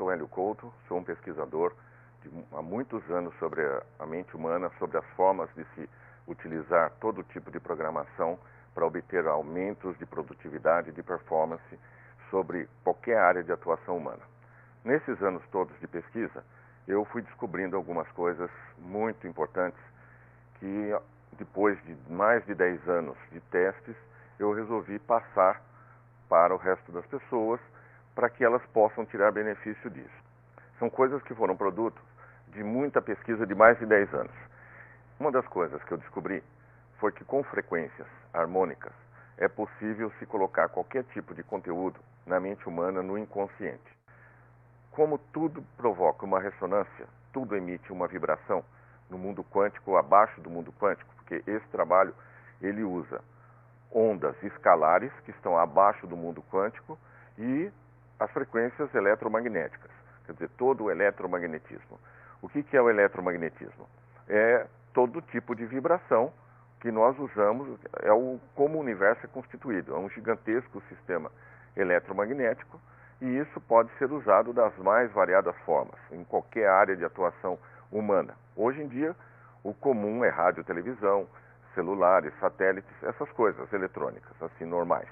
sou Hélio Couto, sou um pesquisador há muitos anos sobre a mente humana, sobre as formas de se utilizar todo tipo de programação para obter aumentos de produtividade e de performance sobre qualquer área de atuação humana. Nesses anos todos de pesquisa, eu fui descobrindo algumas coisas muito importantes que, depois de mais de 10 anos de testes, eu resolvi passar para o resto das pessoas para que elas possam tirar benefício disso. São coisas que foram produto de muita pesquisa de mais de 10 anos. Uma das coisas que eu descobri foi que com frequências harmônicas é possível se colocar qualquer tipo de conteúdo na mente humana no inconsciente. Como tudo provoca uma ressonância, tudo emite uma vibração no mundo quântico, abaixo do mundo quântico, porque esse trabalho ele usa ondas escalares que estão abaixo do mundo quântico e as frequências eletromagnéticas, quer dizer, todo o eletromagnetismo. O que é o eletromagnetismo? É todo tipo de vibração que nós usamos, como o universo é constituído, é um gigantesco sistema eletromagnético e isso pode ser usado das mais variadas formas, em qualquer área de atuação humana. Hoje em dia, o comum é rádio, televisão, celulares, satélites, essas coisas eletrônicas, assim, normais.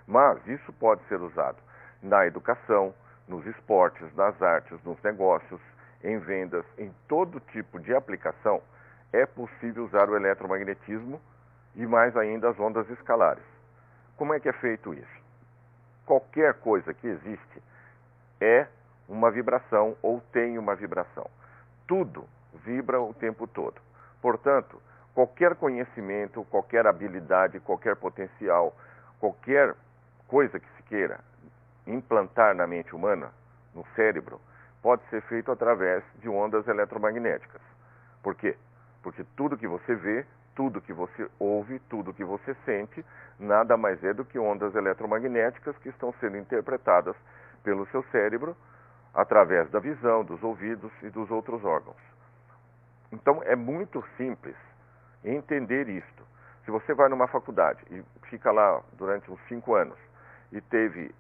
Mas isso pode ser usado na educação, nos esportes, nas artes, nos negócios, em vendas, em todo tipo de aplicação, é possível usar o eletromagnetismo e mais ainda as ondas escalares. Como é que é feito isso? Qualquer coisa que existe é uma vibração ou tem uma vibração. Tudo vibra o tempo todo. Portanto, qualquer conhecimento, qualquer habilidade, qualquer potencial, qualquer coisa que se queira implantar na mente humana, no cérebro, pode ser feito através de ondas eletromagnéticas. Por quê? Porque tudo que você vê, tudo que você ouve, tudo que você sente, nada mais é do que ondas eletromagnéticas que estão sendo interpretadas pelo seu cérebro através da visão, dos ouvidos e dos outros órgãos. Então é muito simples entender isto. Se você vai numa faculdade e fica lá durante uns 5 anos e teve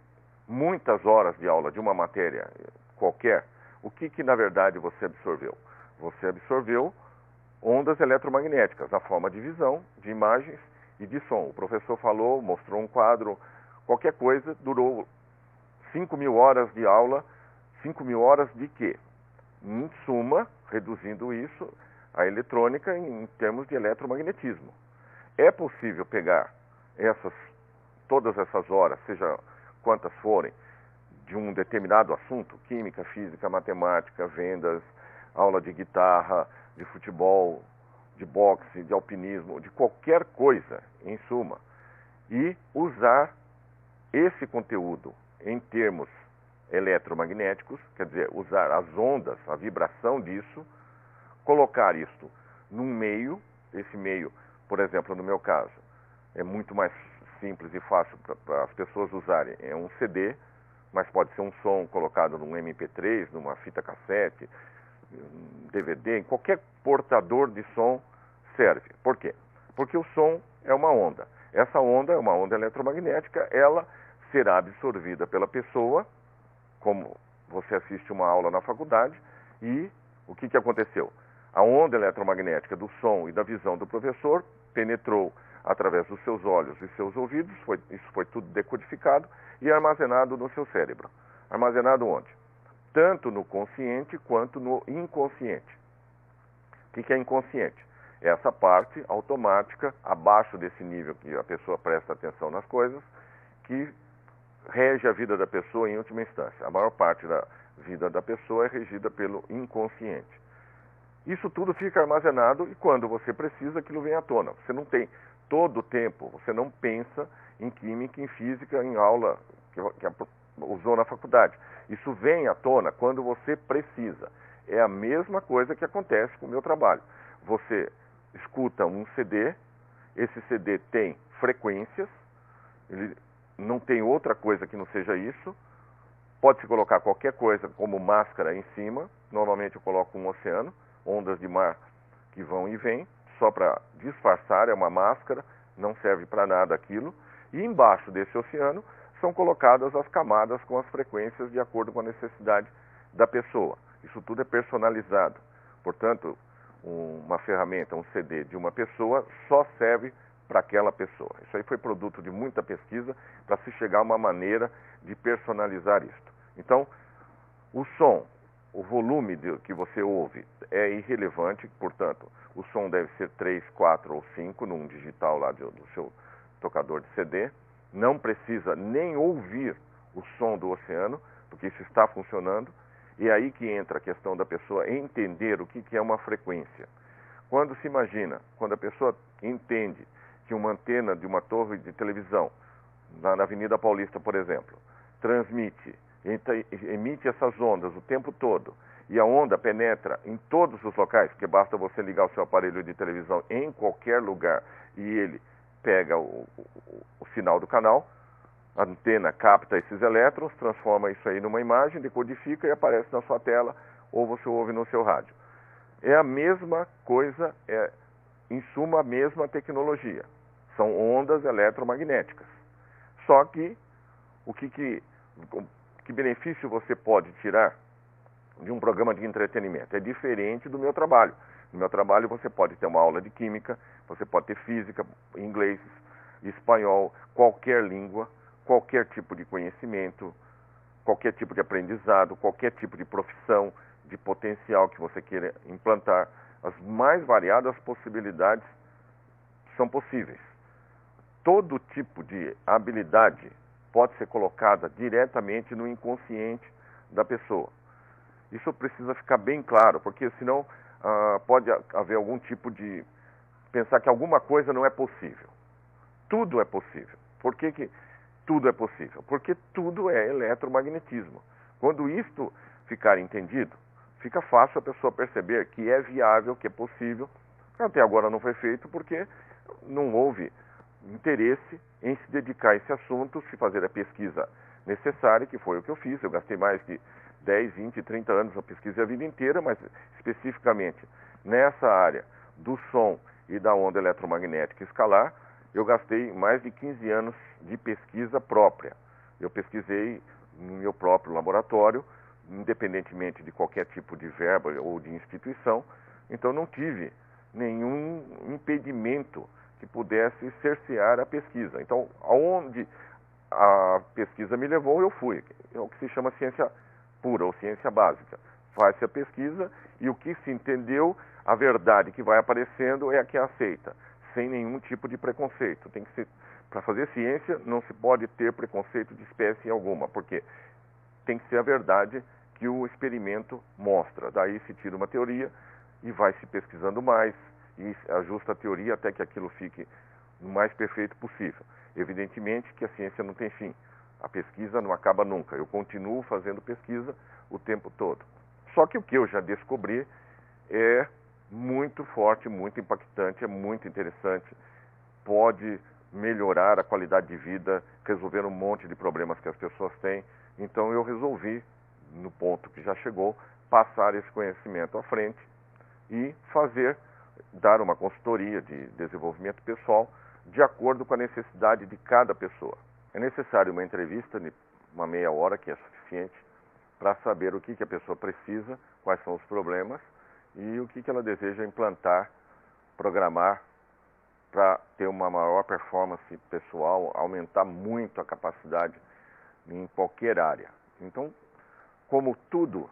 muitas horas de aula de uma matéria qualquer, o que na verdade você absorveu? Você absorveu ondas eletromagnéticas, na forma de visão, de imagens e de som. O professor falou, mostrou um quadro, qualquer coisa, durou 5.000 horas de aula. 5.000 horas de quê? Em suma, reduzindo isso, a eletrônica em termos de eletromagnetismo. É possível pegar todas essas horas, seja quantas forem, de um determinado assunto, química, física, matemática, vendas, aula de guitarra, de futebol, de boxe, de alpinismo, de qualquer coisa, em suma, e usar esse conteúdo em termos eletromagnéticos, quer dizer, usar as ondas, a vibração disso, colocar isto num meio, esse meio, por exemplo, no meu caso, é muito mais simples e fácil para as pessoas usarem, é um CD, mas pode ser um som colocado num MP3, numa fita cassete, DVD, em qualquer portador de som serve. Por quê? Porque o som é uma onda. Essa onda é uma onda eletromagnética, ela será absorvida pela pessoa, como você assiste uma aula na faculdade, e o que aconteceu? A onda eletromagnética do som e da visão do professor penetrou através dos seus olhos e seus ouvidos, isso foi tudo decodificado e armazenado no seu cérebro. Armazenado onde? Tanto no consciente quanto no inconsciente. O que é inconsciente? É essa parte automática, abaixo desse nível que a pessoa presta atenção nas coisas, que rege a vida da pessoa em última instância. A maior parte da vida da pessoa é regida pelo inconsciente. Isso tudo fica armazenado e quando você precisa, aquilo vem à tona. Você não tem todo o tempo, você não pensa em química, em física, em aula que usou na faculdade. Isso vem à tona quando você precisa. É a mesma coisa que acontece com o meu trabalho. Você escuta um CD, esse CD tem frequências, ele não tem outra coisa que não seja isso. Pode-se colocar qualquer coisa como máscara em cima. Normalmente eu coloco um oceano, ondas de mar que vão e vêm, só para disfarçar, é uma máscara, não serve para nada aquilo. E embaixo desse oceano são colocadas as camadas com as frequências de acordo com a necessidade da pessoa. Isso tudo é personalizado. Portanto, uma ferramenta, um CD de uma pessoa só serve para aquela pessoa. Isso aí foi produto de muita pesquisa para se chegar a uma maneira de personalizar isto. Então, o som, o volume que você ouve é irrelevante, portanto, o som deve ser 3, 4 ou 5 num digital lá do seu tocador de CD. Não precisa nem ouvir o som do oceano, porque isso está funcionando. E é aí que entra a questão da pessoa entender o que é uma frequência. Quando se imagina, quando a pessoa entende que uma antena de uma torre de televisão, na Avenida Paulista, por exemplo, transmite, emite essas ondas o tempo todo, e a onda penetra em todos os locais, porque basta você ligar o seu aparelho de televisão em qualquer lugar e ele pega o sinal do canal, a antena capta esses elétrons, transforma isso aí numa imagem, decodifica e aparece na sua tela, ou você ouve no seu rádio. É a mesma coisa, é em suma a mesma tecnologia. São ondas eletromagnéticas. Só que, que benefício você pode tirar de um programa de entretenimento? É diferente do meu trabalho. No meu trabalho você pode ter uma aula de química, você pode ter física, inglês, espanhol, qualquer língua, qualquer tipo de conhecimento, qualquer tipo de aprendizado, qualquer tipo de profissão, de potencial que você queira implantar. As mais variadas possibilidades são possíveis. Todo tipo de habilidade pode ser colocada diretamente no inconsciente da pessoa. Isso precisa ficar bem claro, porque senão pode haver algum tipo de pensar que alguma coisa não é possível. Tudo é possível. Por que tudo é possível? Porque tudo é eletromagnetismo. Quando isto ficar entendido, fica fácil a pessoa perceber que é viável, que é possível. Até agora não foi feito porque não houve interesse em se dedicar a esse assunto, se fazer a pesquisa necessária, que foi o que eu fiz. Eu gastei mais de 10, 20, 30 anos na pesquisa a vida inteira, mas especificamente nessa área do som e da onda eletromagnética escalar, eu gastei mais de 15 anos de pesquisa própria. Eu pesquisei no meu próprio laboratório, independentemente de qualquer tipo de verba ou de instituição, então não tive nenhum impedimento que pudesse cercear a pesquisa. Então, aonde a pesquisa me levou, eu fui. É o que se chama ciência pura ou ciência básica. Faz-se a pesquisa e o que se entendeu, a verdade que vai aparecendo é a que é aceita, sem nenhum tipo de preconceito. Tem que ser, para fazer ciência, não se pode ter preconceito de espécie alguma, porque tem que ser a verdade que o experimento mostra. Daí se tira uma teoria e vai se pesquisando mais e ajusta a teoria até que aquilo fique o mais perfeito possível. Evidentemente que a ciência não tem fim. A pesquisa não acaba nunca. Eu continuo fazendo pesquisa o tempo todo. Só que o que eu já descobri é muito forte, muito impactante, é muito interessante. Pode melhorar a qualidade de vida, resolver um monte de problemas que as pessoas têm. Então eu resolvi, no ponto que já chegou, passar esse conhecimento à frente e dar uma consultoria de desenvolvimento pessoal de acordo com a necessidade de cada pessoa. É necessário uma entrevista de uma meia hora, que é suficiente, para saber o que a pessoa precisa, quais são os problemas e o que ela deseja implantar, programar para ter uma maior performance pessoal, aumentar muito a capacidade em qualquer área. Então, como tudo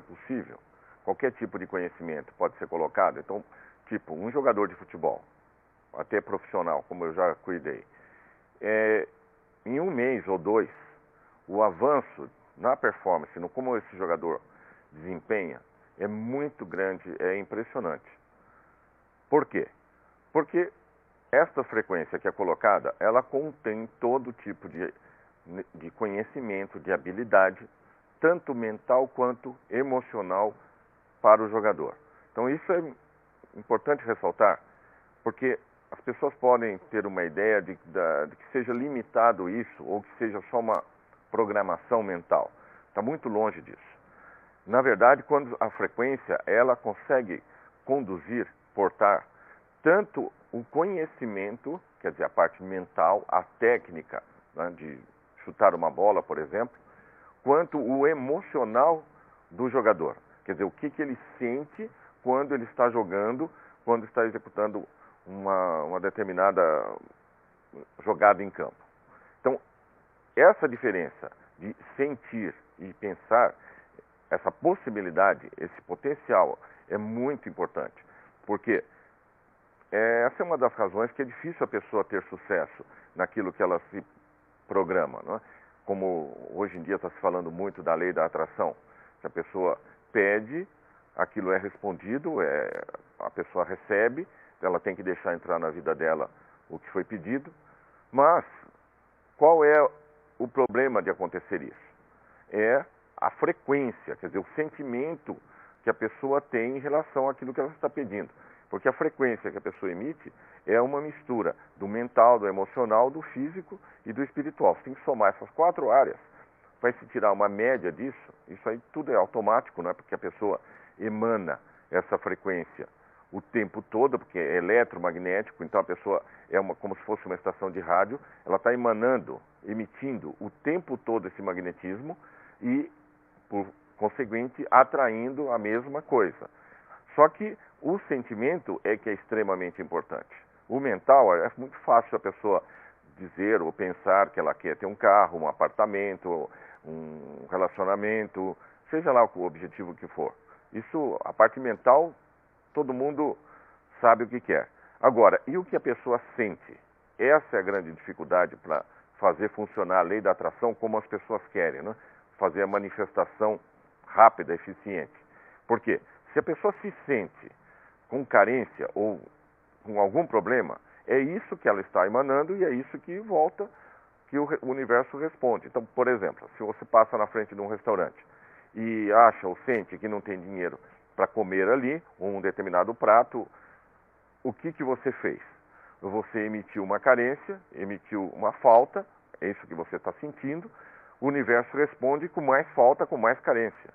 possível, qualquer tipo de conhecimento pode ser colocado. Então, tipo, um jogador de futebol, até profissional, como eu já cuidei, em um mês ou dois, o avanço na performance, no como esse jogador desempenha, é muito grande, é impressionante. Por quê? Porque esta frequência que é colocada, ela contém todo tipo de conhecimento, de habilidade, tanto mental quanto emocional para o jogador. Então isso é importante ressaltar, porque as pessoas podem ter uma ideia de que seja limitado isso, ou que seja só uma programação mental. Está muito longe disso. Na verdade, quando a frequência, ela consegue conduzir, portar, tanto o conhecimento, quer dizer, a parte mental, a técnica, né, de chutar uma bola, por exemplo, quanto o emocional do jogador. Quer dizer, o que ele sente quando ele está jogando, quando está executando uma determinada jogada em campo. Então, essa diferença de sentir e pensar, essa possibilidade, esse potencial é muito importante, porque essa é uma das razões que é difícil a pessoa ter sucesso naquilo que ela se programa, não é? Como hoje em dia está se falando muito da lei da atração, que a pessoa pede, aquilo é respondido, a pessoa recebe, ela tem que deixar entrar na vida dela o que foi pedido, mas qual é o problema de acontecer isso? É a frequência, quer dizer, o sentimento que a pessoa tem em relação àquilo que ela está pedindo. Porque a frequência que a pessoa emite é uma mistura do mental, do emocional, do físico e do espiritual. Você tem que somar essas 4 áreas. Vai se tirar uma média disso, isso aí tudo é automático, não é? Porque a pessoa emana essa frequência o tempo todo, porque é eletromagnético, então a pessoa como se fosse uma estação de rádio, ela está emitindo o tempo todo esse magnetismo e, por conseguinte, atraindo a mesma coisa. Só que o sentimento é que é extremamente importante. O mental é muito fácil a pessoa dizer ou pensar que ela quer ter um carro, um apartamento, um relacionamento, seja lá o objetivo que for. Isso, a parte mental, todo mundo sabe o que quer. Agora, e o que a pessoa sente? Essa é a grande dificuldade para fazer funcionar a lei da atração como as pessoas querem, né? Fazer a manifestação rápida, eficiente. Por quê? Se a pessoa se sente com carência ou com algum problema, é isso que ela está emanando e é isso que volta, que o universo responde. Então, por exemplo, se você passa na frente de um restaurante e acha ou sente que não tem dinheiro para comer ali um determinado prato, o que você fez? Você emitiu uma carência, emitiu uma falta, é isso que você está sentindo, o universo responde com mais falta, com mais carência.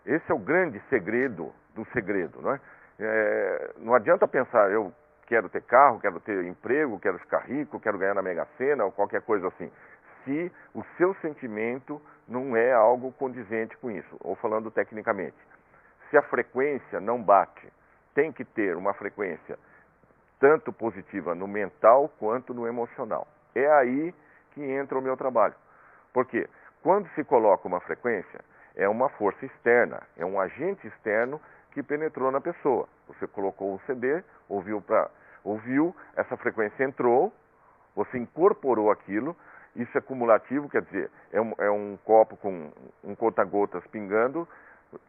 Esse é o grande segredo do segredo, não é? Não adianta pensar, eu quero ter carro, quero ter emprego, quero ficar rico, quero ganhar na Mega Sena ou qualquer coisa assim, se o seu sentimento não é algo condizente com isso, ou falando tecnicamente. Se a frequência não bate, tem que ter uma frequência tanto positiva no mental quanto no emocional. É aí que entra o meu trabalho. Porque quando se coloca uma frequência, é uma força externa, é um agente externo que penetrou na pessoa. Você colocou um CD, ouviu, essa frequência entrou, você incorporou aquilo, isso é cumulativo, quer dizer, é um copo com um conta-gotas pingando,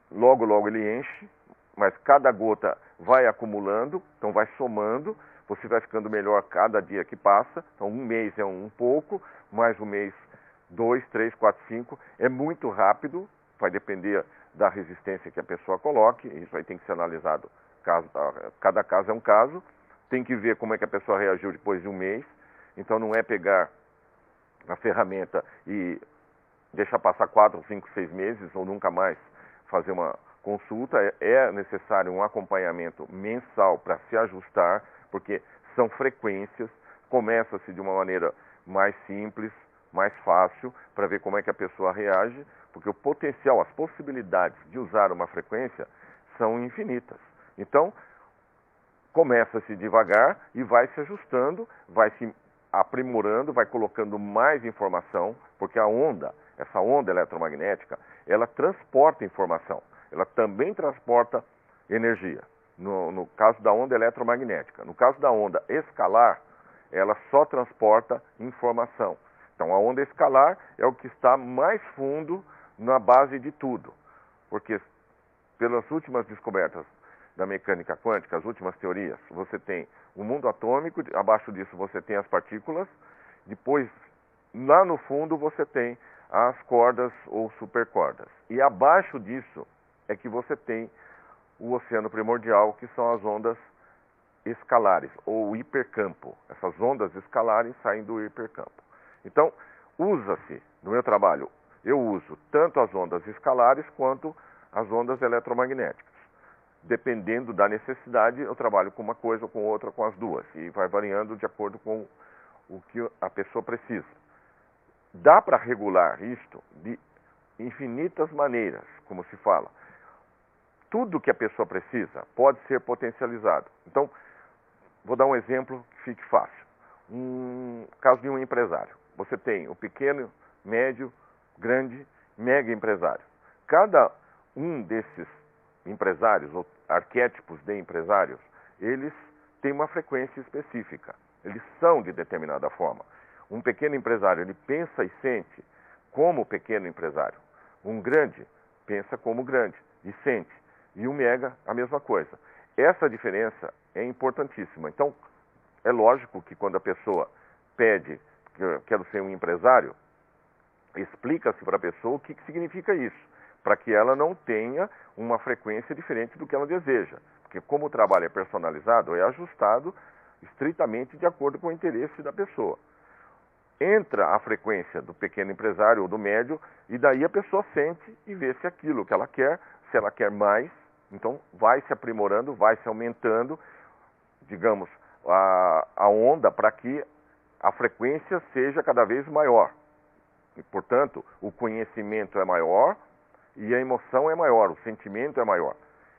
logo ele enche, mas cada gota vai acumulando, então vai somando, você vai ficando melhor cada dia que passa, então um mês é um pouco, mais um mês 2, 3, 4, 5, é muito rápido, vai depender da resistência que a pessoa coloque, isso aí tem que ser analisado, cada caso é um caso, tem que ver como é que a pessoa reagiu depois de um mês, então não é pegar a ferramenta e deixar passar 4, 5, 6 meses ou nunca mais fazer uma consulta, é necessário um acompanhamento mensal para se ajustar, porque são frequências, começa-se de uma maneira mais simples, mais fácil, para ver como é que a pessoa reage, porque o potencial, as possibilidades de usar uma frequência são infinitas. Então, começa-se devagar e vai se ajustando, vai se aprimorando, vai colocando mais informação, porque essa onda eletromagnética, ela transporta informação, ela também transporta energia, no caso da onda eletromagnética. No caso da onda escalar, ela só transporta informação. Então, a onda escalar é o que está mais fundo na base de tudo, porque pelas últimas descobertas da mecânica quântica, as últimas teorias, você tem o mundo atômico, abaixo disso você tem as partículas, depois, lá no fundo, você tem as cordas ou supercordas. E abaixo disso é que você tem o oceano primordial, que são as ondas escalares, ou o hipercampo. Essas ondas escalares saem do hipercampo. Então, usa-se, no meu trabalho, eu uso tanto as ondas escalares quanto as ondas eletromagnéticas. Dependendo da necessidade, eu trabalho com uma coisa ou com outra, com as duas. E vai variando de acordo com o que a pessoa precisa. dá para regular isto de infinitas maneiras, como se fala. Tudo que a pessoa precisa pode ser potencializado. Então, vou dar um exemplo que fique fácil. Um caso de um empresário. Você tem o pequeno, médio, grande, mega empresário. Cada um desses empresários, ou arquétipos de empresários, eles têm uma frequência específica. Eles são de determinada forma. Um pequeno empresário, ele pensa e sente como pequeno empresário. Um grande pensa como grande e sente. E um mega, a mesma coisa. Essa diferença é importantíssima. Então, é lógico que quando a pessoa pede que quero ser um empresário, explica-se para a pessoa o que significa isso, para que ela não tenha uma frequência diferente do que ela deseja. Porque como o trabalho é personalizado, é ajustado estritamente de acordo com o interesse da pessoa. Entra a frequência do pequeno empresário ou do médio, e daí a pessoa sente e vê se aquilo que ela quer, se ela quer mais, então vai se aprimorando, vai se aumentando, digamos, a onda para que a frequência seja cada vez maior. E, portanto, o conhecimento é maior e a emoção é maior, o sentimento é maior.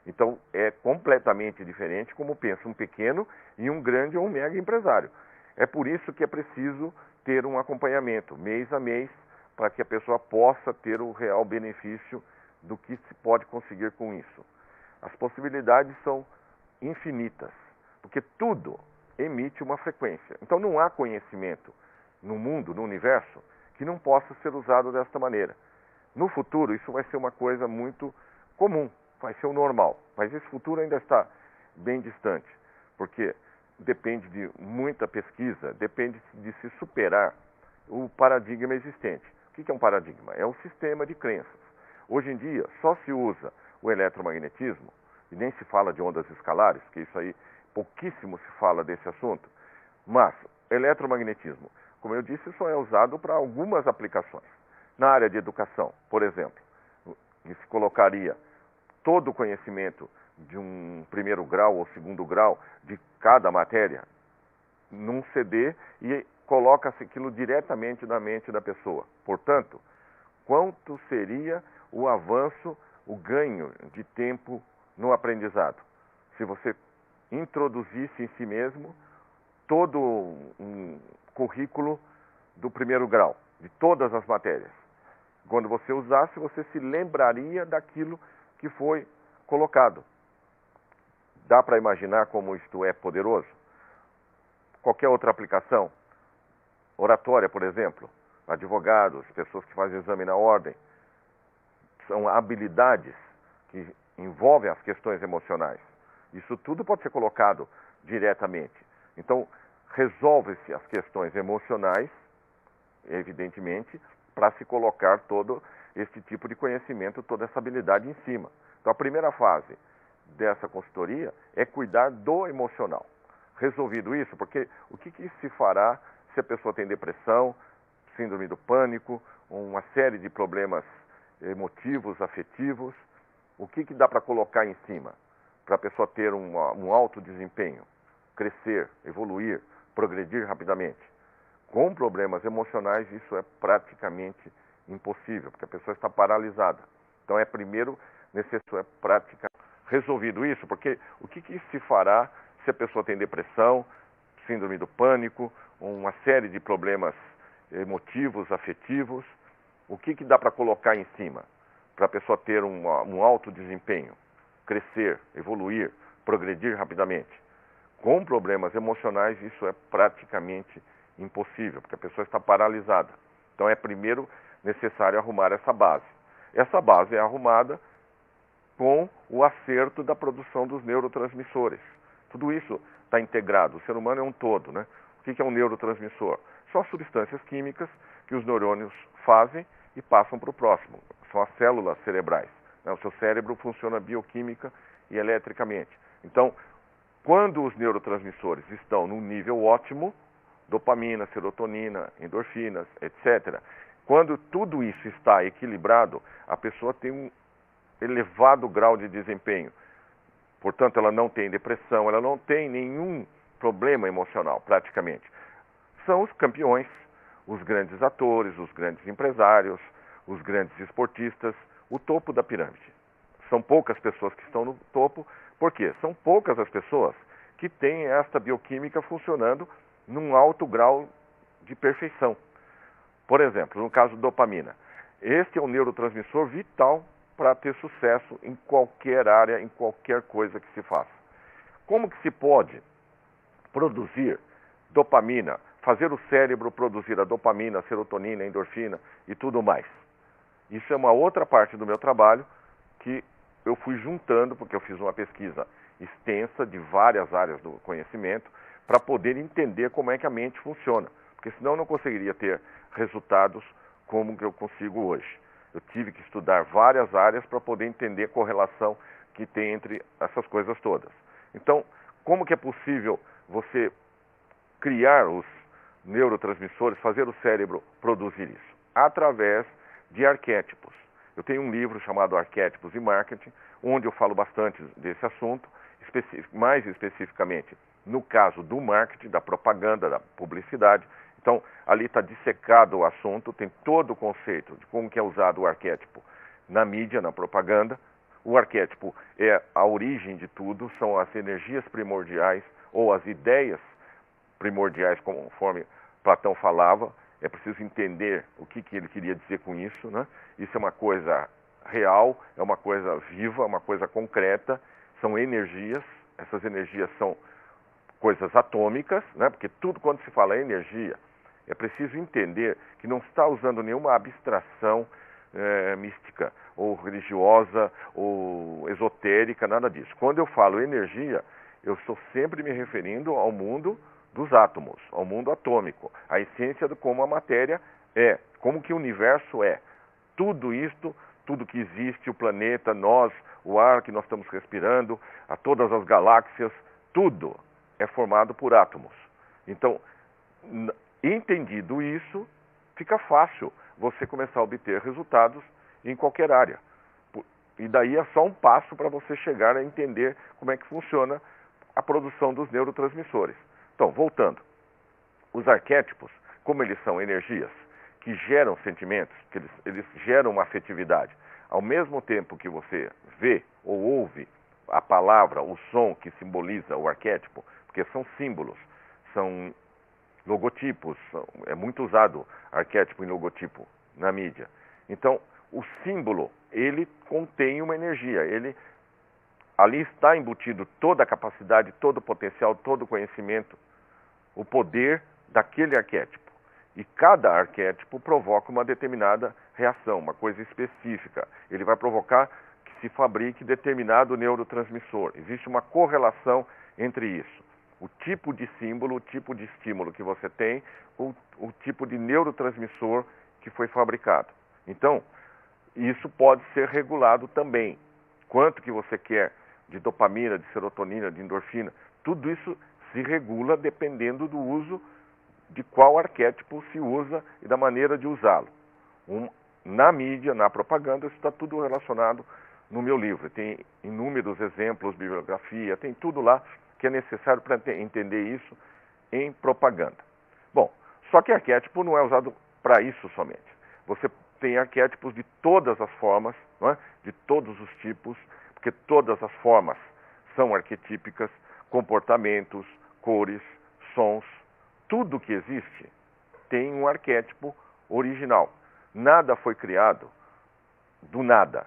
Então, é completamente diferente como pensa um pequeno e um grande ou um mega empresário. É por isso que é preciso ter um acompanhamento, mês a mês, para que a pessoa possa ter o real benefício do que se pode conseguir com isso. As possibilidades são infinitas, porque tudo emite uma frequência. Então, não há conhecimento no mundo, no universo, que não possa ser usado desta maneira. No futuro, isso vai ser uma coisa muito comum, vai ser o normal. Mas esse futuro ainda está bem distante, porque depende de muita pesquisa, depende de se superar o paradigma existente. O que é um paradigma? É um sistema de crenças. Hoje em dia, só se usa o eletromagnetismo, e nem se fala de ondas escalares, que isso aí, pouquíssimo se fala desse assunto, mas eletromagnetismo, como eu disse, só é usado para algumas aplicações. Na área de educação, por exemplo, se colocaria todo o conhecimento de um primeiro grau ou segundo grau de cada matéria num CD e coloca-se aquilo diretamente na mente da pessoa. Portanto, quanto seria o avanço, o ganho de tempo no aprendizado? Se você introduzisse em si mesmo todo um currículo do primeiro grau, de todas as matérias. Quando você usasse, você se lembraria daquilo que foi colocado. Dá para imaginar como isto é poderoso? Qualquer outra aplicação, oratória, por exemplo, advogados, pessoas que fazem exame na ordem, são habilidades que envolvem as questões emocionais. Isso tudo pode ser colocado diretamente. Então, resolve-se as questões emocionais, evidentemente, para se colocar todo este tipo de conhecimento, toda essa habilidade em cima. Então, a primeira fase dessa consultoria é cuidar do emocional. Resolvido isso, porque o que se fará se a pessoa tem depressão, síndrome do pânico, uma série de problemas emotivos, afetivos, o que dá para colocar em cima para a pessoa ter um alto desempenho, crescer, evoluir, progredir rapidamente? Com problemas emocionais, isso é praticamente impossível, porque a pessoa está paralisada. Então, é primeiro necessário praticar. Resolvido isso, porque o que se fará se a pessoa tem depressão, síndrome do pânico, uma série de problemas emotivos, afetivos, o que dá para colocar em cima para a pessoa ter um alto desempenho, crescer, evoluir, progredir rapidamente? Com problemas emocionais, isso é praticamente impossível, porque a pessoa está paralisada. Então, é primeiro necessário arrumar essa base. Essa base é arrumada com o acerto da produção dos neurotransmissores. Tudo isso está integrado. O ser humano é um todo, né? O que é um neurotransmissor? São as substâncias químicas que os neurônios fazem e passam para o próximo. São as células cerebrais. O seu cérebro funciona bioquímica e eletricamente. Então, quando os neurotransmissores estão num nível ótimo, dopamina, serotonina, endorfinas, etc., quando tudo isso está equilibrado, a pessoa tem um elevado grau de desempenho. Portanto, ela não tem depressão, ela não tem nenhum problema emocional, praticamente. São os campeões, os grandes atores, os grandes empresários, os grandes esportistas, o topo da pirâmide. São poucas pessoas que estão no topo, por quê? São poucas as pessoas que têm esta bioquímica funcionando num alto grau de perfeição. Por exemplo, no caso da dopamina, este é um neurotransmissor vital para ter sucesso em qualquer área, em qualquer coisa que se faça. Como que se pode produzir dopamina, fazer o cérebro produzir a dopamina, a serotonina, a endorfina e tudo mais? Isso é uma outra parte do meu trabalho que eu fui juntando, porque eu fiz uma pesquisa extensa de várias áreas do conhecimento para poder entender como é que a mente funciona, porque senão eu não conseguiria ter resultados como que eu consigo hoje. Eu tive que estudar várias áreas para poder entender a correlação que tem entre essas coisas todas. Então, como que é possível você criar os neurotransmissores, fazer o cérebro produzir isso? Através de arquétipos. Eu tenho um livro chamado Arquétipos e Marketing, onde eu falo bastante desse assunto, mais especificamente no caso do marketing, da propaganda, da publicidade. Então, ali está dissecado o assunto, tem todo o conceito de como que é usado o arquétipo na mídia, na propaganda. O arquétipo é a origem de tudo, são as energias primordiais ou as ideias primordiais, conforme Platão falava. É preciso entender o que ele queria dizer com isso, né? Isso é uma coisa real, é uma coisa viva, uma coisa concreta, são energias, essas energias são coisas atômicas, né? Porque tudo, quando se fala energia, é preciso entender que não está usando nenhuma abstração mística, ou religiosa, ou esotérica, nada disso. Quando eu falo energia, eu estou sempre me referindo ao mundo dos átomos, ao mundo atômico, a essência de como a matéria é, como que o universo é. Tudo isto, tudo que existe, o planeta, nós, o ar que nós estamos respirando, a todas as galáxias, tudo é formado por átomos. Então, entendido isso, fica fácil você começar a obter resultados em qualquer área. E daí é só um passo para você chegar a entender como é que funciona a produção dos neurotransmissores. Então, voltando, os arquétipos, como eles são energias que geram sentimentos, que eles geram uma afetividade, ao mesmo tempo que você vê ou ouve a palavra, o som que simboliza o arquétipo, porque são símbolos, são logotipos, é muito usado arquétipo e logotipo na mídia. Então, o símbolo, ele contém uma energia, ali está embutido toda a capacidade, todo o potencial, todo o conhecimento, o poder daquele arquétipo. E cada arquétipo provoca uma determinada reação, uma coisa específica. Ele vai provocar que se fabrique determinado neurotransmissor. Existe uma correlação entre isso. O tipo de símbolo, o tipo de estímulo que você tem, o tipo de neurotransmissor que foi fabricado. Então, isso pode ser regulado também. Quanto que você quer de dopamina, de serotonina, de endorfina, tudo isso se regula dependendo do uso, de qual arquétipo se usa e da maneira de usá-lo. Na mídia, na propaganda, isso está tudo relacionado no meu livro. Tem inúmeros exemplos, bibliografia, tem tudo lá que é necessário para entender isso em propaganda. Bom, só que arquétipo não é usado para isso somente. Você tem arquétipos de todas as formas, não é? De todos os tipos, porque todas as formas são arquetípicas, comportamentos, cores, sons, tudo que existe tem um arquétipo original. Nada foi criado do nada.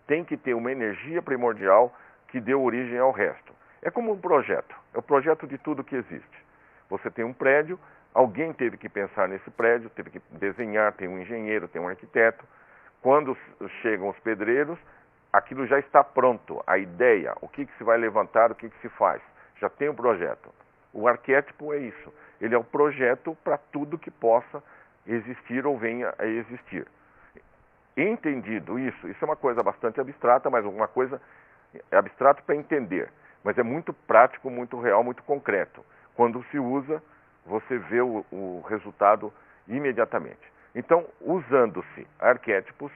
Tem que ter uma energia primordial que deu origem ao resto. É como um projeto, é o projeto de tudo que existe. Você tem um prédio, alguém teve que pensar nesse prédio, teve que desenhar, tem um engenheiro, tem um arquiteto. Quando chegam os pedreiros, aquilo já está pronto, a ideia, o que se vai levantar, o que se faz. Já tem um projeto. O arquétipo é isso, ele é o projeto para tudo que possa existir ou venha a existir. Entendido isso é uma coisa bastante abstrata, mas uma coisa é abstrato para entender, mas é muito prático, muito real, muito concreto. Quando se usa, você vê o resultado imediatamente. Então, usando-se arquétipos,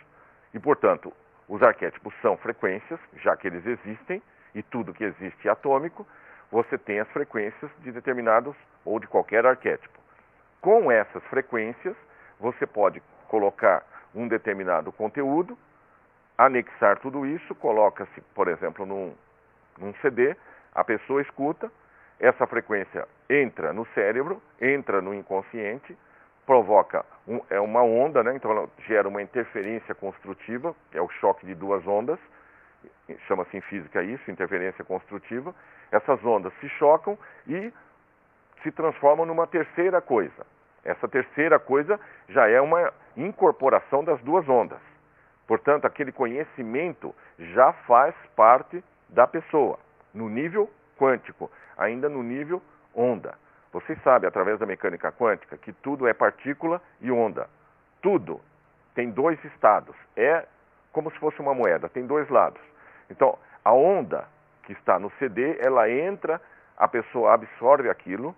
e portanto, os arquétipos são frequências, já que eles existem, e tudo que existe é atômico, você tem as frequências de determinados ou de qualquer arquétipo. com essas frequências, você pode colocar um determinado conteúdo, anexar tudo isso, coloca-se, por exemplo, num CD, a pessoa escuta, essa frequência entra no cérebro, entra no inconsciente, provoca uma onda, né? Então ela gera uma interferência construtiva, que é o choque de duas ondas, chama-se em física isso, interferência construtiva. Essas ondas se chocam e se transformam numa terceira coisa. Essa terceira coisa já é uma incorporação das duas ondas. Portanto, aquele conhecimento já faz parte da pessoa, no nível quântico, ainda no nível onda. Vocês sabem, através da mecânica quântica, que tudo é partícula e onda. Tudo tem dois estados. É como se fosse uma moeda, tem dois lados. Então, a onda que está no CD, ela entra, a pessoa absorve aquilo,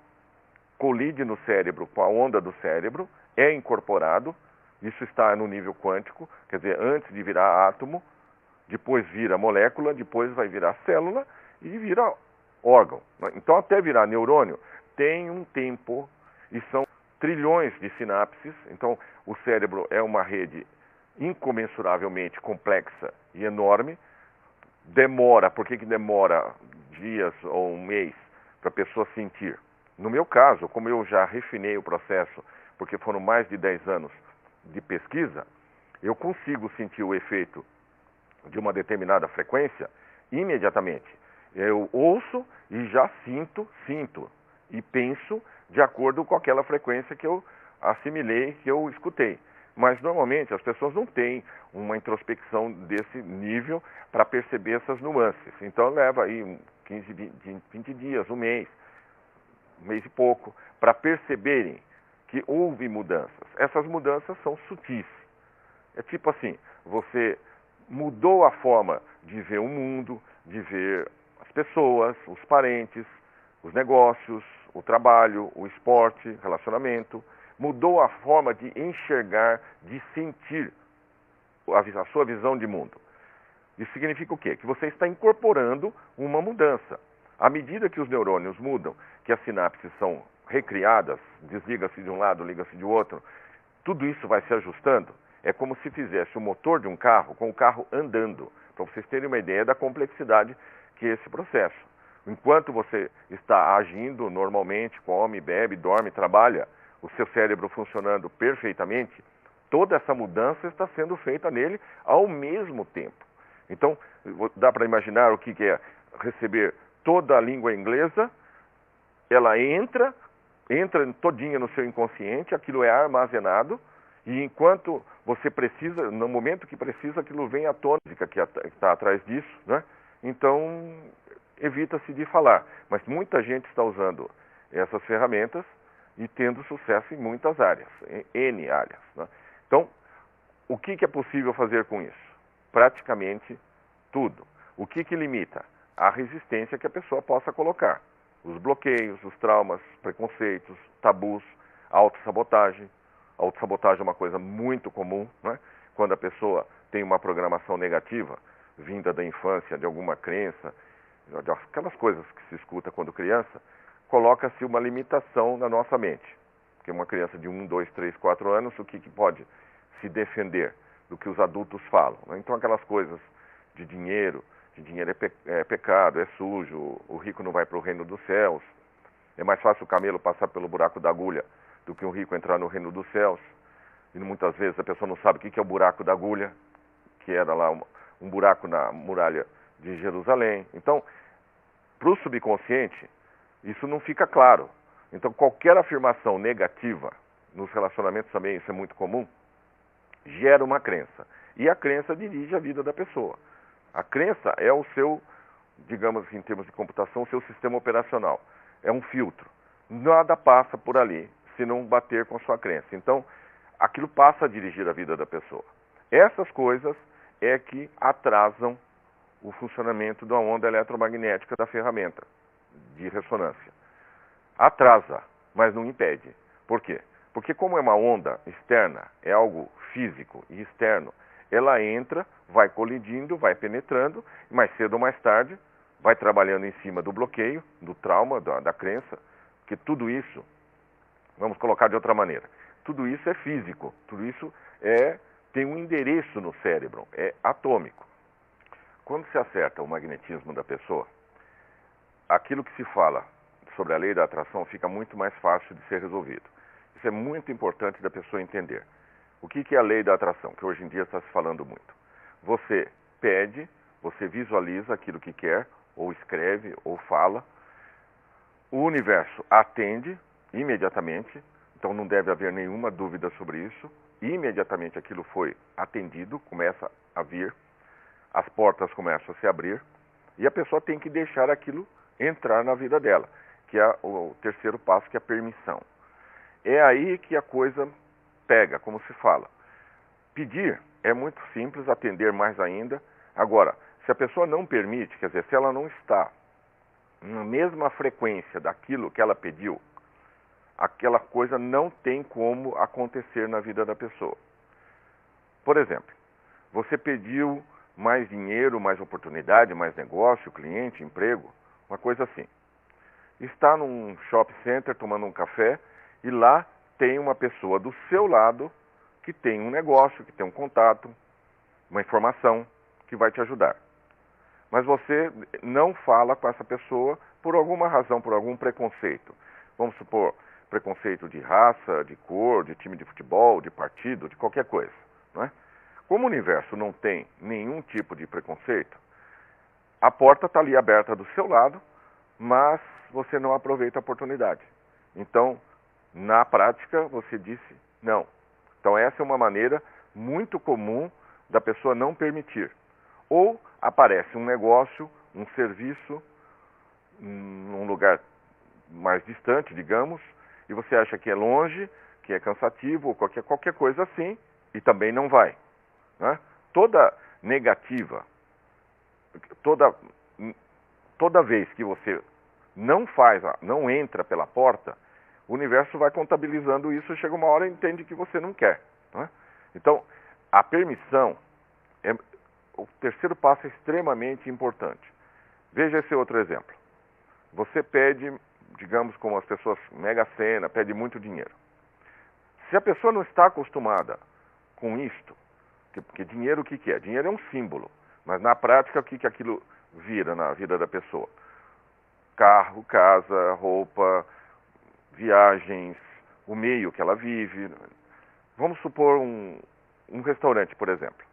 colide no cérebro com a onda do cérebro, é incorporado, isso está no nível quântico, quer dizer, antes de virar átomo, depois vira molécula, depois vai virar célula e vira órgão. Então, até virar neurônio, tem um tempo e são trilhões de sinapses. Então, o cérebro é uma rede incomensuravelmente complexa e enorme. Demora, por que demora dias ou um mês para a pessoa sentir? No meu caso, como eu já refinei o processo, porque foram mais de 10 anos de pesquisa, eu consigo sentir o efeito de uma determinada frequência imediatamente. Eu ouço e já sinto e penso de acordo com aquela frequência que eu assimilei, que eu escutei. Mas normalmente as pessoas não têm uma introspecção desse nível para perceber essas nuances. Então leva aí 15, 20 dias, um mês e pouco, para perceberem que houve mudanças. Essas mudanças são sutis. É tipo assim, você mudou a forma de ver o mundo, de ver as pessoas, os parentes, os negócios, o trabalho, o esporte, relacionamento. Mudou a forma de enxergar, de sentir a sua visão de mundo. Isso significa o quê? Que você está incorporando uma mudança. À medida que os neurônios mudam, que as sinapses são recriadas, desliga-se de um lado, liga-se de outro, tudo isso vai se ajustando. É como se fizesse o motor de um carro com o carro andando, para vocês terem uma ideia da complexidade que é esse processo. Enquanto você está agindo normalmente, come, bebe, dorme, trabalha, o seu cérebro funcionando perfeitamente, toda essa mudança está sendo feita nele ao mesmo tempo. Então, dá para imaginar o que é receber toda a língua inglesa, ela entra todinha no seu inconsciente, aquilo é armazenado, e enquanto você precisa, no momento que precisa, aquilo vem à tona, que está atrás disso, né? Então, evita-se de falar. Mas muita gente está usando essas ferramentas e tendo sucesso em muitas áreas, em N áreas, né? Então, o que é possível fazer com isso? Praticamente tudo. O que limita? A resistência que a pessoa possa colocar. Os bloqueios, os traumas, preconceitos, tabus, autossabotagem. Autossabotagem é uma coisa muito comum, né? Quando a pessoa tem uma programação negativa, vinda da infância, de alguma crença, de aquelas coisas que se escuta quando criança, coloca-se uma limitação na nossa mente. Porque uma criança de 1, 2, 3, 4 anos, o que pode se defender do que os adultos falam, né? Então aquelas coisas de dinheiro é pecado, é sujo, o rico não vai para o reino dos céus, é mais fácil o camelo passar pelo buraco da agulha do que um rico entrar no reino dos céus. E muitas vezes a pessoa não sabe o que é o buraco da agulha, que era lá um buraco na muralha de Jerusalém. Então, para o subconsciente, isso não fica claro. Então, qualquer afirmação negativa, nos relacionamentos também isso é muito comum, gera uma crença. E a crença dirige a vida da pessoa. A crença é o seu, digamos em termos de computação, o seu sistema operacional. É um filtro. Nada passa por ali se não bater com a sua crença. Então, aquilo passa a dirigir a vida da pessoa. Essas coisas é que atrasam o funcionamento da onda eletromagnética da ferramenta de ressonância. Atrasa, mas não impede. Por quê? Porque como é uma onda externa, é algo físico e externo, ela entra, vai colidindo, vai penetrando, e mais cedo ou mais tarde vai trabalhando em cima do bloqueio, do trauma, da crença, que tudo isso Vamos colocar de outra maneira. Tudo isso é físico, tudo isso tem um endereço no cérebro, é atômico. Quando se acerta o magnetismo da pessoa, aquilo que se fala sobre a lei da atração fica muito mais fácil de ser resolvido. Isso é muito importante da pessoa entender. O que é a lei da atração, que hoje em dia está se falando muito? Você pede, você visualiza aquilo que quer, ou escreve, ou fala. O universo atende imediatamente, então não deve haver nenhuma dúvida sobre isso. Imediatamente aquilo foi atendido, começa a vir, as portas começam a se abrir, e a pessoa tem que deixar aquilo entrar na vida dela, que é o terceiro passo, que é a permissão. É aí que a coisa pega, como se fala. Pedir é muito simples, atender mais ainda. Agora, se a pessoa não permite, quer dizer, se ela não está na mesma frequência daquilo que ela pediu, aquela coisa não tem como acontecer na vida da pessoa. Por exemplo, você pediu mais dinheiro, mais oportunidade, mais negócio, cliente, emprego, uma coisa assim. Está num shopping center tomando um café e lá tem uma pessoa do seu lado que tem um negócio, que tem um contato, uma informação que vai te ajudar. Mas você não fala com essa pessoa por alguma razão, por algum preconceito. Vamos supor, preconceito de raça, de cor, de time de futebol, de partido, de qualquer coisa, não é? Como o universo não tem nenhum tipo de preconceito, a porta está ali aberta do seu lado, mas você não aproveita a oportunidade. Então, na prática, você disse não. Então, essa é uma maneira muito comum da pessoa não permitir. Ou aparece um negócio, um serviço, num lugar mais distante, digamos, e você acha que é longe, que é cansativo, ou qualquer coisa assim, e também não vai. Né? Toda negativa, toda vez que você não entra pela porta, o universo vai contabilizando isso e chega uma hora e entende que você não quer. Né? Então, a permissão, o terceiro passo é extremamente importante. Veja esse outro exemplo. Você pede, digamos, como as pessoas mega sena, pede muito dinheiro. Se a pessoa não está acostumada com isto, porque dinheiro o que é? Dinheiro é um símbolo, mas na prática o que aquilo vira na vida da pessoa? Carro, casa, roupa, viagens, o meio que ela vive. Vamos supor um restaurante, por exemplo.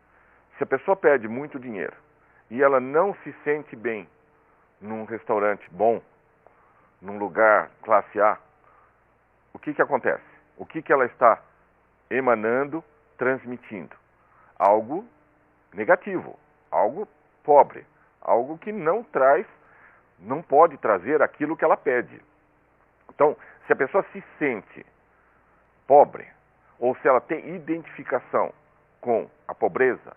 Se a pessoa pede muito dinheiro e ela não se sente bem num restaurante bom, num lugar classe A, o que acontece? O que ela está emanando, transmitindo? Algo negativo, algo pobre, algo que não pode trazer aquilo que ela pede. Então, se a pessoa se sente pobre, ou se ela tem identificação com a pobreza,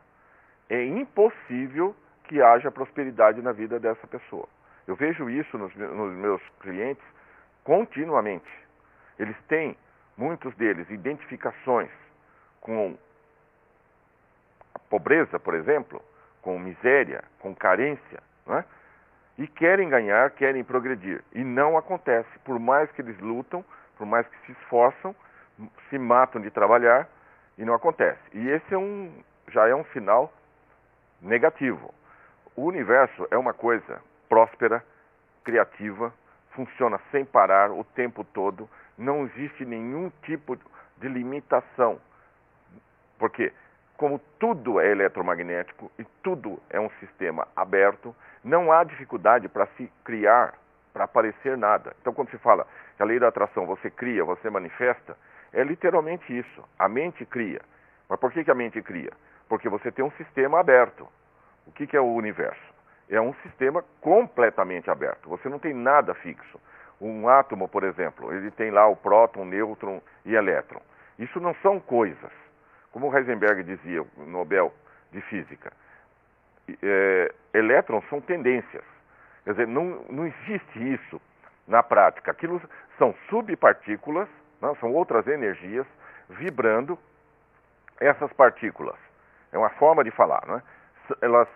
é impossível que haja prosperidade na vida dessa pessoa. Eu vejo isso nos meus clientes continuamente. Eles têm, muitos deles, identificações com a pobreza, por exemplo, com miséria, com carência, não é? E querem ganhar, querem progredir. E não acontece. Por mais que eles lutam, por mais que se esforçam, se matam de trabalhar, e não acontece. E esse já é um sinal negativo. O universo é uma coisa próspera, criativa, funciona sem parar o tempo todo, não existe nenhum tipo de limitação. Porque, como tudo é eletromagnético e tudo é um sistema aberto, não há dificuldade para se criar, para aparecer nada. Então, quando se fala que a lei da atração, você cria, você manifesta, é literalmente isso. A mente cria. Mas por que a mente cria? Porque você tem um sistema aberto. O que é o universo? É um sistema completamente aberto. Você não tem nada fixo. Um átomo, por exemplo, ele tem lá o próton, o nêutron e elétron. Isso não são coisas. Como o Heisenberg dizia, o Nobel de Física, elétrons são tendências. Quer dizer, não existe isso na prática. Aquilo são subpartículas, não, são outras energias vibrando essas partículas. É uma forma de falar, não é? Elas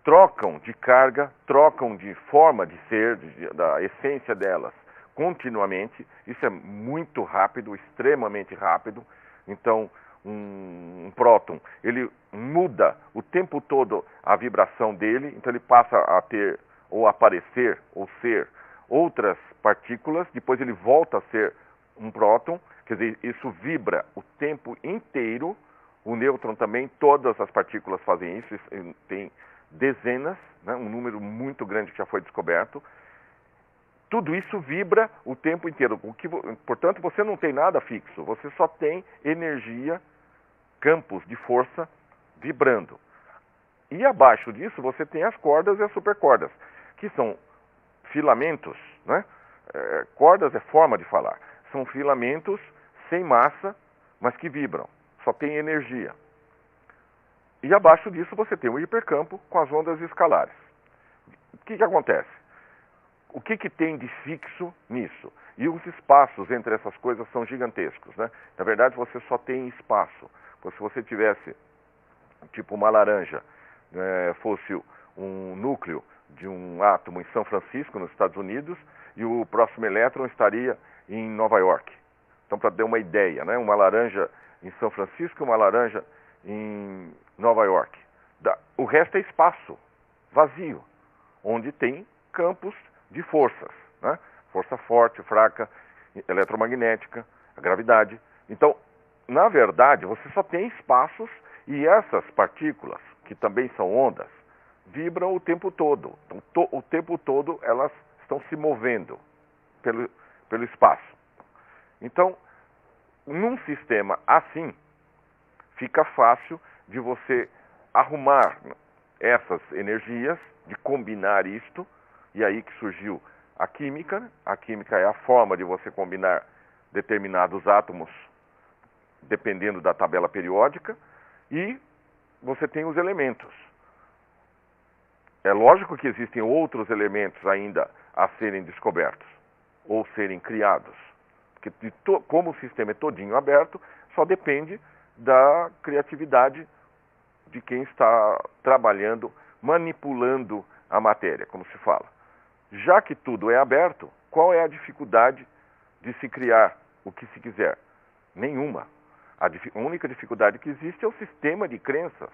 trocam de carga, trocam de forma de ser, da essência delas, continuamente. Isso é muito rápido, extremamente rápido. Então, um próton, ele muda o tempo todo a vibração dele, então ele passa a ter, ou aparecer, ou ser outras partículas, depois ele volta a ser um próton, quer dizer, isso vibra o tempo inteiro. O nêutron também, todas as partículas fazem isso, tem dezenas, né, um número muito grande que já foi descoberto. Tudo isso vibra o tempo inteiro. Portanto, você não tem nada fixo, você só tem energia, campos de força vibrando. E abaixo disso você tem as cordas e as supercordas, que são filamentos, né? Cordas é forma de falar. São filamentos sem massa, mas que vibram. Só tem energia. E abaixo disso você tem o hipercampo com as ondas escalares. O que acontece? O que tem de fixo nisso? E os espaços entre essas coisas são gigantescos, né? Na verdade, você só tem espaço. Se você tivesse, tipo uma laranja, fosse um núcleo de um átomo em São Francisco, nos Estados Unidos, e o próximo elétron estaria em Nova York. Então, para ter uma ideia, né? Uma laranja em São Francisco e uma laranja em Nova York. O resto é espaço vazio, onde tem campos de forças, né? Força forte, fraca, eletromagnética, a gravidade. Então, na verdade, você só tem espaços e essas partículas, que também são ondas, vibram o tempo todo. Então, o tempo todo elas estão se movendo pelo espaço. Então, num sistema assim, fica fácil de você arrumar essas energias, de combinar isto, e aí que surgiu a química. A química é a forma de você combinar determinados átomos, dependendo da tabela periódica, e você tem os elementos. É lógico que existem outros elementos ainda a serem descobertos, ou serem criados, porque como o sistema é todinho aberto, só depende da criatividade de quem está trabalhando, manipulando a matéria, como se fala. Já que tudo é aberto, qual é a dificuldade de se criar o que se quiser? Nenhuma. A única dificuldade que existe é o sistema de crenças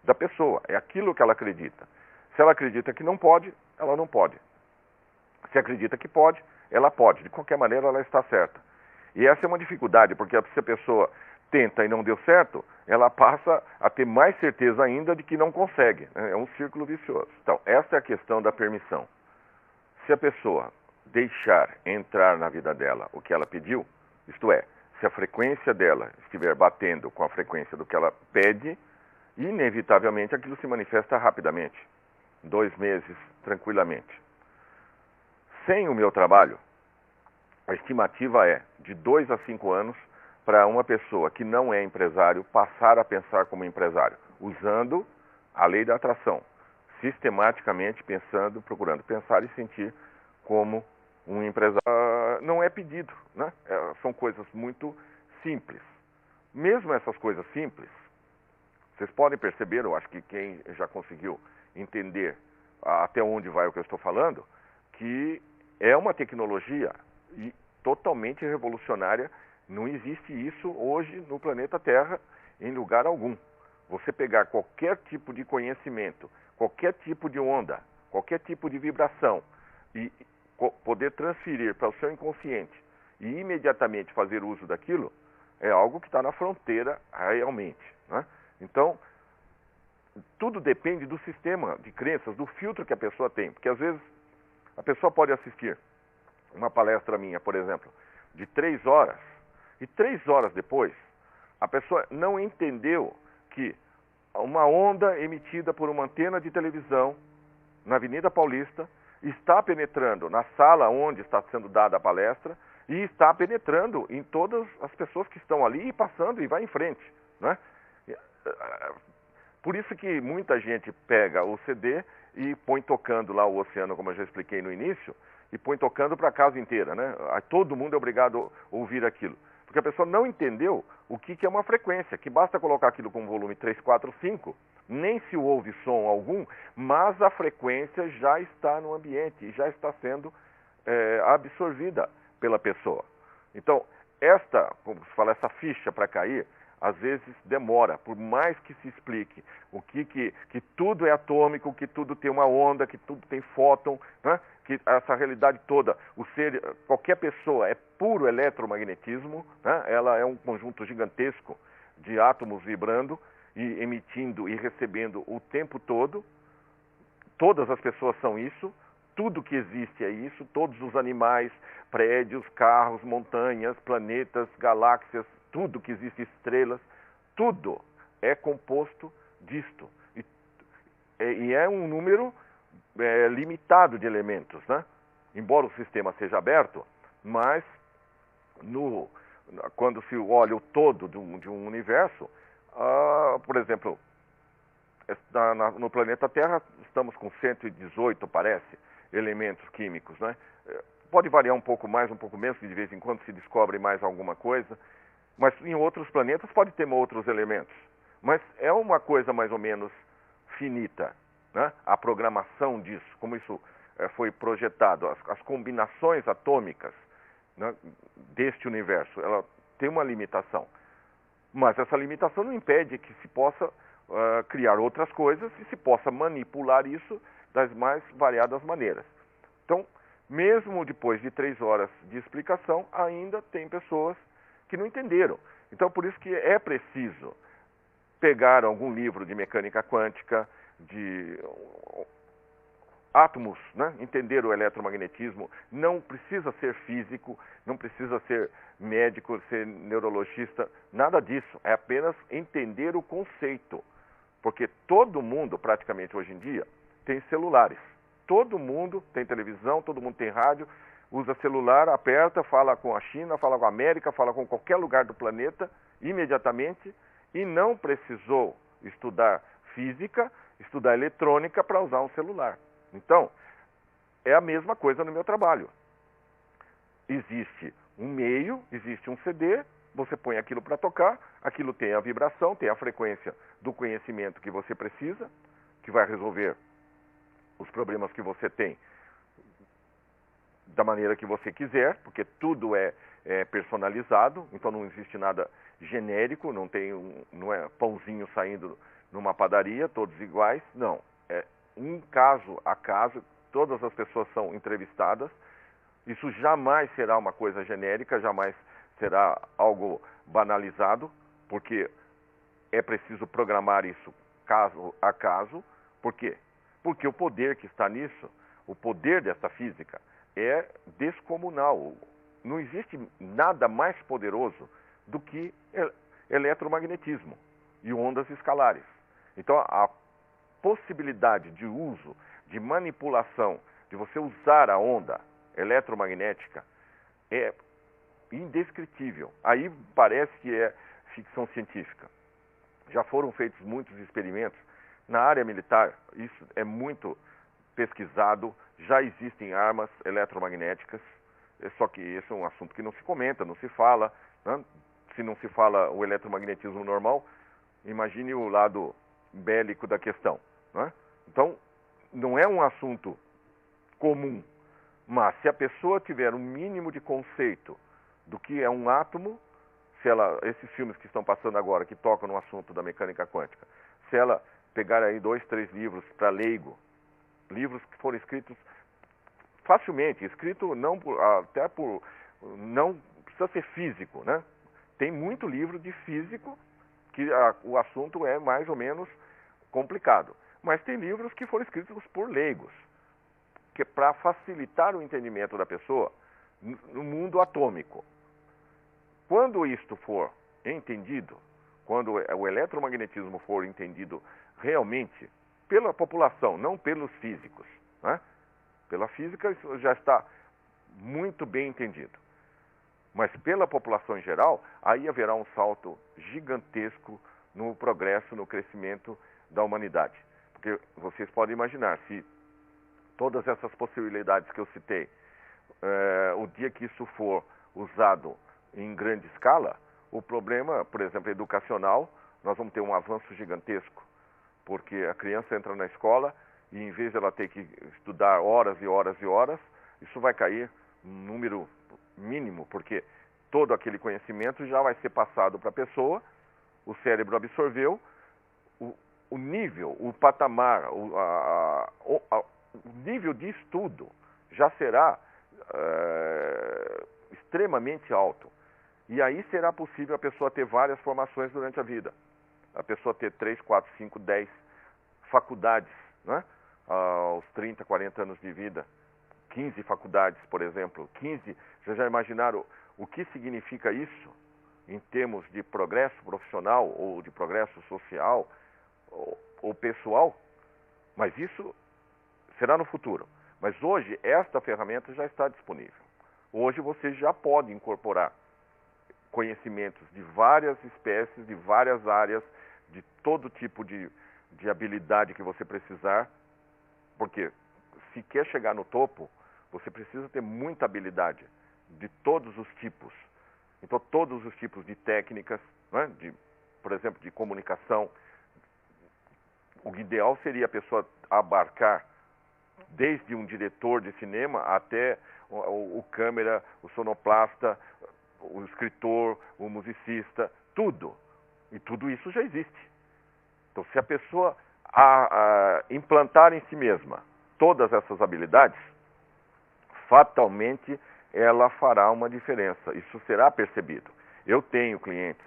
da pessoa, é aquilo que ela acredita. Se ela acredita que não pode, ela não pode. Se acredita que pode, ela pode. De qualquer maneira, ela está certa. E essa é uma dificuldade, porque se a pessoa tenta e não deu certo, ela passa a ter mais certeza ainda de que não consegue. É um círculo vicioso. Então, essa é a questão da permissão. Se a pessoa deixar entrar na vida dela o que ela pediu, isto é, se a frequência dela estiver batendo com a frequência do que ela pede, inevitavelmente aquilo se manifesta rapidamente. 2 meses, tranquilamente. Sem o meu trabalho, a estimativa é de 2 a 5 anos para uma pessoa que não é empresário passar a pensar como empresário, usando a lei da atração, sistematicamente pensando, procurando pensar e sentir como um empresário. Não é pedido, né? São coisas muito simples. Mesmo essas coisas simples, vocês podem perceber, eu acho que quem já conseguiu entender até onde vai o que eu estou falando, que é uma tecnologia totalmente revolucionária. Não existe isso hoje no planeta Terra em lugar algum. Você pegar qualquer tipo de conhecimento, qualquer tipo de onda, qualquer tipo de vibração e poder transferir para o seu inconsciente e imediatamente fazer uso daquilo, é algo que está na fronteira realmente, né? Então, tudo depende do sistema de crenças, do filtro que a pessoa tem. Porque às vezes a pessoa pode assistir uma palestra minha, por exemplo, de 3 horas, e 3 horas depois, a pessoa não entendeu que uma onda emitida por uma antena de televisão na Avenida Paulista está penetrando na sala onde está sendo dada a palestra e está penetrando em todas as pessoas que estão ali e passando e vai em frente, né? Por isso que muita gente pega o CD e põe tocando lá o oceano, como eu já expliquei no início, e põe tocando para a casa inteira, né? Todo mundo é obrigado a ouvir aquilo. Porque a pessoa não entendeu o que é uma frequência, que basta colocar aquilo com volume 3, 4, 5, nem se ouve som algum, mas a frequência já está no ambiente e já está sendo absorvida pela pessoa. Então, como se fala, essa ficha para cair, às vezes demora, por mais que se explique que tudo é atômico, que tudo tem uma onda, que tudo tem fóton, né? Que essa realidade toda, qualquer pessoa é puro eletromagnetismo, né? Ela é um conjunto gigantesco de átomos vibrando e emitindo e recebendo o tempo todo. Todas as pessoas são isso, tudo que existe é isso, todos os animais, prédios, carros, montanhas, planetas, galáxias, tudo que existe, estrelas, tudo é composto disto. E é um número limitado de elementos, né? Embora o sistema seja aberto, mas quando se olha o todo de um universo, por exemplo, no planeta Terra estamos com 118, parece, elementos químicos, né? Pode variar um pouco mais, um pouco menos, que de vez em quando se descobre mais alguma coisa, mas em outros planetas pode ter outros elementos. Mas é uma coisa mais ou menos finita, né? A programação disso, como isso foi projetado, as combinações atômicas, né, deste universo, ela tem uma limitação. Mas essa limitação não impede que se possa criar outras coisas e se possa manipular isso das mais variadas maneiras. Então, mesmo depois de 3 horas de explicação, ainda tem pessoas que não entenderam. Então, por isso que é preciso pegar algum livro de mecânica quântica, de átomos, né? Entender o eletromagnetismo. Não precisa ser físico, não precisa ser médico, ser neurologista, nada disso. É apenas entender o conceito. Porque todo mundo, praticamente hoje em dia, tem celulares. Todo mundo tem televisão, todo mundo tem rádio, usa celular, aperta, fala com a China, fala com a América, fala com qualquer lugar do planeta, imediatamente, e não precisou estudar física, estudar eletrônica para usar um celular. Então, é a mesma coisa no meu trabalho. Existe um meio, existe um CD, você põe aquilo para tocar, aquilo tem a vibração, tem a frequência do conhecimento que você precisa, que vai resolver os problemas que você tem da maneira que você quiser, porque tudo é personalizado, então não existe nada genérico, não é pãozinho saindo numa padaria, todos iguais, não. É um caso a caso, todas as pessoas são entrevistadas, isso jamais será uma coisa genérica, jamais será algo banalizado, porque é preciso programar isso caso a caso. Por quê? Porque o poder que está nisso, o poder dessa física, é descomunal. Não existe nada mais poderoso do que eletromagnetismo e ondas escalares. Então, a possibilidade de uso, de manipulação, de você usar a onda eletromagnética é indescritível. Aí parece que é ficção científica. Já foram feitos muitos experimentos. Na área militar, isso é muito pesquisado, já existem armas eletromagnéticas, só que esse é um assunto que não se comenta, não se fala, né? Se não se fala o eletromagnetismo normal, imagine o lado bélico da questão, né? Então, não é um assunto comum, mas se a pessoa tiver um mínimo de conceito do que é um átomo, esses filmes que estão passando agora, que tocam no assunto da mecânica quântica, se ela pegar aí 2, 3 livros para leigo, livros que foram escritos facilmente, escrito não precisa ser físico, né? Tem muito livro de físico que o assunto é mais ou menos complicado, mas tem livros que foram escritos por leigos, que é para facilitar o entendimento da pessoa no mundo atômico. Quando isto for entendido, quando o eletromagnetismo for entendido realmente pela população, não pelos físicos, né? Pela física isso já está muito bem entendido. Mas pela população em geral, aí haverá um salto gigantesco no progresso, no crescimento da humanidade. Porque vocês podem imaginar, se todas essas possibilidades que eu citei, o dia que isso for usado em grande escala, o problema, por exemplo, educacional, nós vamos ter um avanço gigantesco. Porque a criança entra na escola e em vez de ela ter que estudar horas e horas e horas, isso vai cair um número mínimo, porque todo aquele conhecimento já vai ser passado para a pessoa, o cérebro absorveu, o nível, o patamar, o nível de estudo já será extremamente alto. E aí será possível a pessoa ter várias formações durante a vida. A pessoa ter 3, 4, 5, 10 faculdades, né? Aos 30, 40 anos de vida. 15 faculdades, por exemplo. 15, vocês já imaginaram o que significa isso em termos de progresso profissional ou de progresso social ou pessoal? Mas isso será no futuro. Mas hoje esta ferramenta já está disponível. Hoje você já pode incorporar conhecimentos de várias espécies, de várias áreas, de todo tipo de habilidade que você precisar, porque se quer chegar no topo, você precisa ter muita habilidade de todos os tipos. Então, todos os tipos de técnicas, né? Por exemplo, de comunicação. O ideal seria a pessoa abarcar desde um diretor de cinema até o câmera, o sonoplasta, o escritor, o musicista, tudo. E tudo isso já existe. Então, se a pessoa implantar em si mesma todas essas habilidades, fatalmente ela fará uma diferença. Isso será percebido. Eu tenho clientes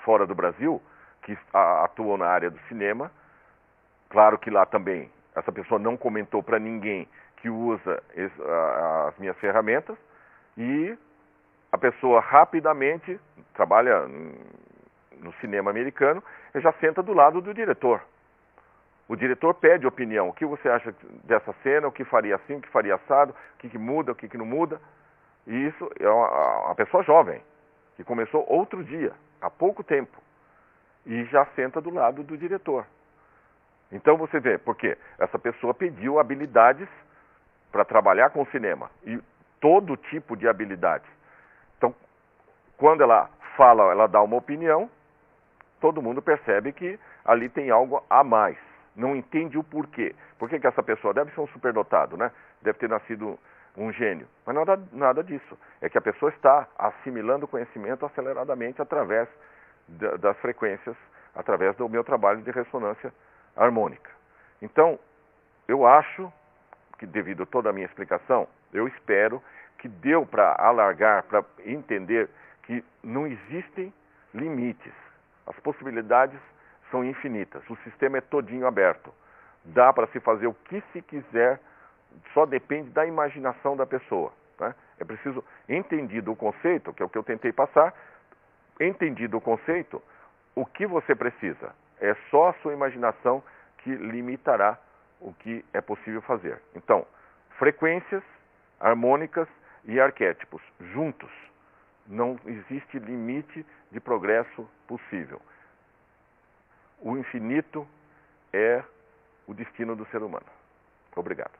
fora do Brasil que atuam na área do cinema. Claro que lá também essa pessoa não comentou para ninguém que usa as minhas ferramentas, e a pessoa rapidamente trabalha no cinema americano e já senta do lado do diretor. O diretor pede opinião. O que você acha dessa cena? O que faria assim? O que faria assado? O que muda? O que não muda? E isso é uma pessoa jovem, que começou outro dia, há pouco tempo, e já senta do lado do diretor. Então você vê, porque essa pessoa pediu habilidades para trabalhar com cinema, e todo tipo de habilidades. Então, quando ela fala, ela dá uma opinião, todo mundo percebe que ali tem algo a mais. Não entende o porquê. Por que essa pessoa deve ser um superdotado, né? Deve ter nascido um gênio. Mas nada disso. É que a pessoa está assimilando o conhecimento aceleradamente através das frequências, através do meu trabalho de ressonância harmônica. Então, eu acho que, devido a toda a minha explicação, eu espero que deu para alargar, para entender que não existem limites. As possibilidades são infinitas. O sistema é todinho aberto. Dá para se fazer o que se quiser, só depende da imaginação da pessoa, né? É preciso, entendido o conceito, que é o que eu tentei passar, entendido o conceito, o que você precisa? É só a sua imaginação que limitará o que é possível fazer. Então, frequências, harmônicas e arquétipos juntos. Não existe limite de progresso possível. O infinito é o destino do ser humano. Obrigado.